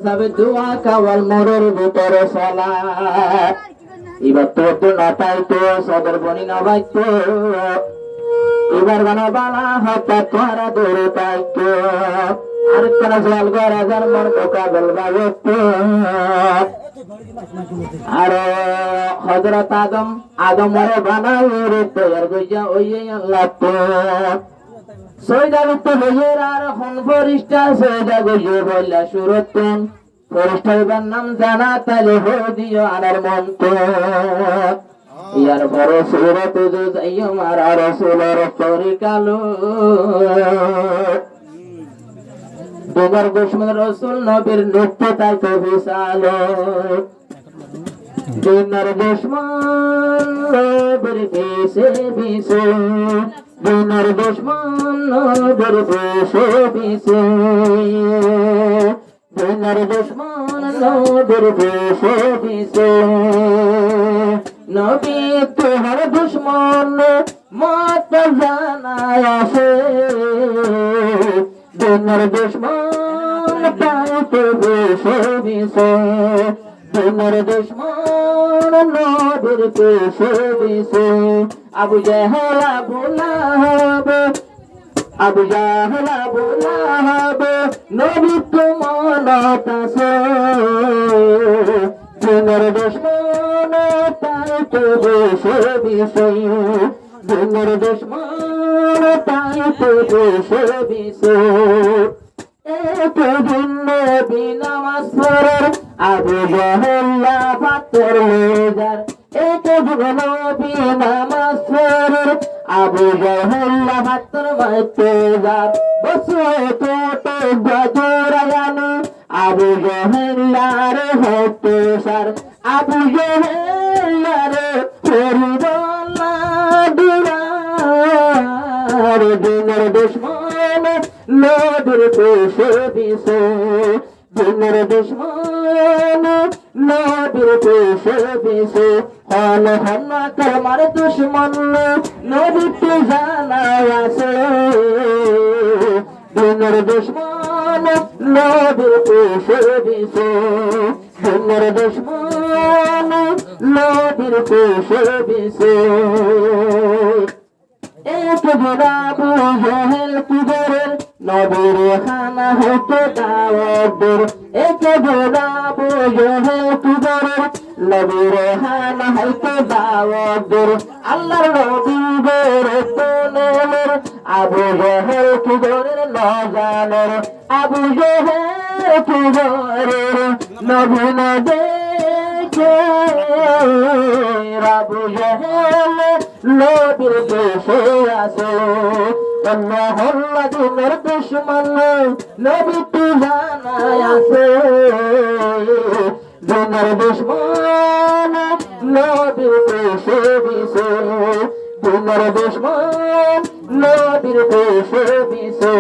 সবে দোয়া কাওয়াল মোরের ভিতরে সালাত এবার তো নটাই তো সদর বনি নবাইতো এবার গানা বালা হাতা তোরা দূরে পাইতো আর কোন জল গরাজার মন মোকাবেল বাজতো আর হযরত আদমরে বানায় রে তৈয়ার গইয়া ওই আল্লাহ তো সৈদা তো হইর আর হন ফরিস্তা সৈদা গইয়ে বললা সুরতুন ফরিস্তার নাম জানা তালে হো দিও আনার মন তো ইয়ার বড় সুরত যো যাইও মারা রাসূলের তরিকালো দুবার দুশমন রাসূল নবীর নূরতে তাই তো বিশালো দুনার দুশমন নবীর পিছে পিছে দুনার দুশমন নবীর পিছে পিছে দুনার দুশমন নবীর পিছে পিছে নবী তোহার দুশমন মত জানায় আসে দুনার দুশমন পাইতে বসে বিছে দুনার দুশমন নবীর পেশে বিছে আবু জাহেল আবু লাহাব আবু জাহেল আবু লাহাব নবী তোমানত আছে দুনার দুশমন পাইতে বসে বিছে দুনার দুশমন পাইতে বসে বিছে একদিন নবী নামাজ পড়ার আবু জাহেল পাথর লেজার একদিন নবী নামাজ পড়ার আবু জাহেল পাথর মারতে যার বসে তো গজরায়ানি আবু জাহেল রে হতে সার আবু জাহেল রে ফরিদুল্লাহ দুরার দিনের দুশমন নবীর পেশে পিছে দিনের দুশমন নবীর পেশে পিছে হন হন তোমার দুশমন নবীতে জানায় আছে দিনের দুশমন নবীর পেশে পিছে দিনের দুশমন নবীর পেশে পিছে এক আবু জাহেল কুবরের নবীর খানা হতে দাওয়াতের এক আবু জাহেল কুবরের নবীর খানা হতে দাওয়াতের আল্লাহর নবী বেরতনের আবু জাহেল কুবরের নজানের আবু জাহেল কুবরের নবী না দেখে আবু জাহেল নবীর পেশে আছে দিনের দুশমন নবী তু জানায় আছে দিনের দুশমন নবীর পেশে পিছে দিনের দুশমন নবীর পেশে পিছে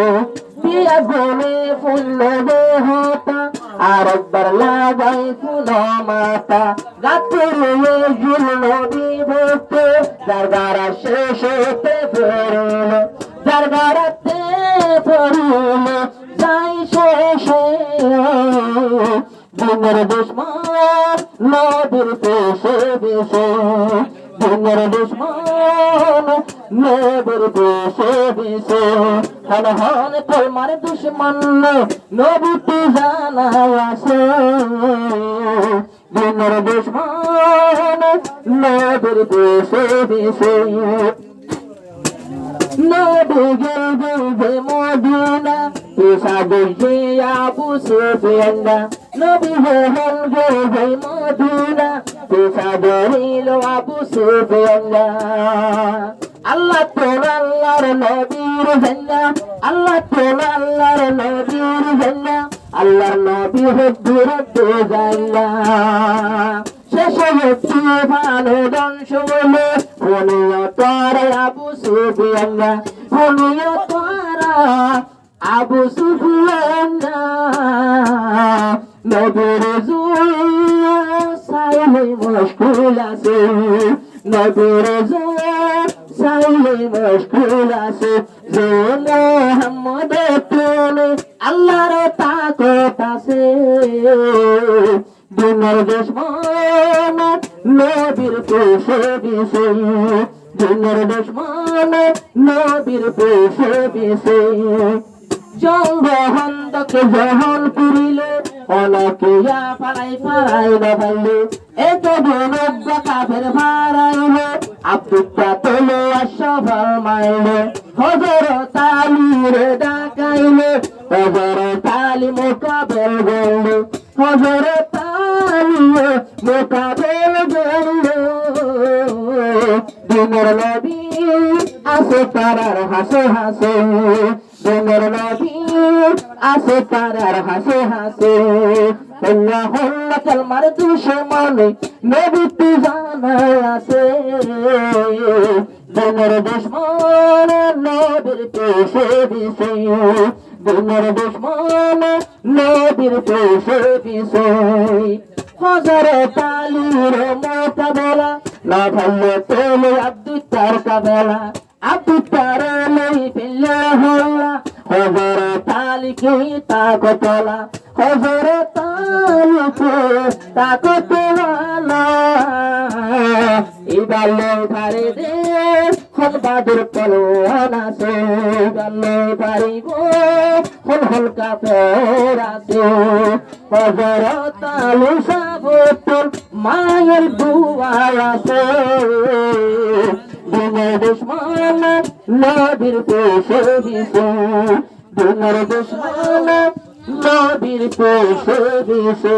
বিয়া গলে ফুল দেহতা আর একবার লাগাই ফুল মাতা রাতে জুল নবী ভক্তে দরবারা শেষতে ফেরল দরবারাতে ফেরল যাই শেষে দিনের দুশমন নবীর পেশে পিছে দিনের দুশমন নবীর পেশে পিছে হন হন তোমার দুশমন নবীতে জানায় আছে দিনের দুশমন নবীর পেশে পিছে নবী গেলবে মদিনা পেশা দেখে আবু সুফিয়ান নবী গেলবে মদিনা পেশা ধরিল আবু সুফিয়ান আল্লাহ তোর আল্লাহর নবীর জান্না আল্লাহ তোর আল্লাহর নবীর জান্না আল্লাহর নবী হদ্দুরতে জান্না শেষে হচ্ছে ভালো দংশ বলে শুনিও তোরা আবু সুফিয়ান শুনিও তোরা আবু সুফিয়ান নবীর জুই সাইলে মুশকিল আছে নবীর জুই সাইলে মুশকিল আছে যে মোহাম্মদ তুমি আল্লাহর তাকত আছে দিনের দুশ্মন নবীর পেশে দিছে দিনের দুশ্মন নবীর পেশে দিছে জঙ্গ হন্দকে জহন পুরিলে অনকিয়া পাড়াই পাড়াই বাবাইলে এত ধনজ্ঞ কাফের ভাড়াইলে আব্দুল্লাহ তোলে সফল মাইলে হযরত আলীর ডাকাইলে হযরত আলী মোকাবেল গেলে হযরত আলী মোকাবেল গেলে দিনের নবী আছে তারার হাসে হাসে দিনের নবী আছে তারার হাসে হাসে হল্লা হল্লা কালমার দুশমনে নবী তু জানা আছে দিনের দুশ্মন নবীর পেশে দিছে দিনের দুশ্মন নবীর পেশে দিছে হযরত আলীর মোকাবেলা না ভালো তোলে আব্দুল্লাহর কাবেলা আব্দুল্লাহর লই ফেলে হল্লা হযরত আলীকে তাকতলা হযরত আলীকে তাকতলা ইবালে পারে দে হল বাদুর পলোয়ান আছে ইবালে পারিব হল হল কাফের আছে হযরত আলী সাবতুল মায়ের দুয়া আছে দিনের দুশ্মন নবীর পেশে দিছে দিনের দুশ্মন নবীর পেশে দিছে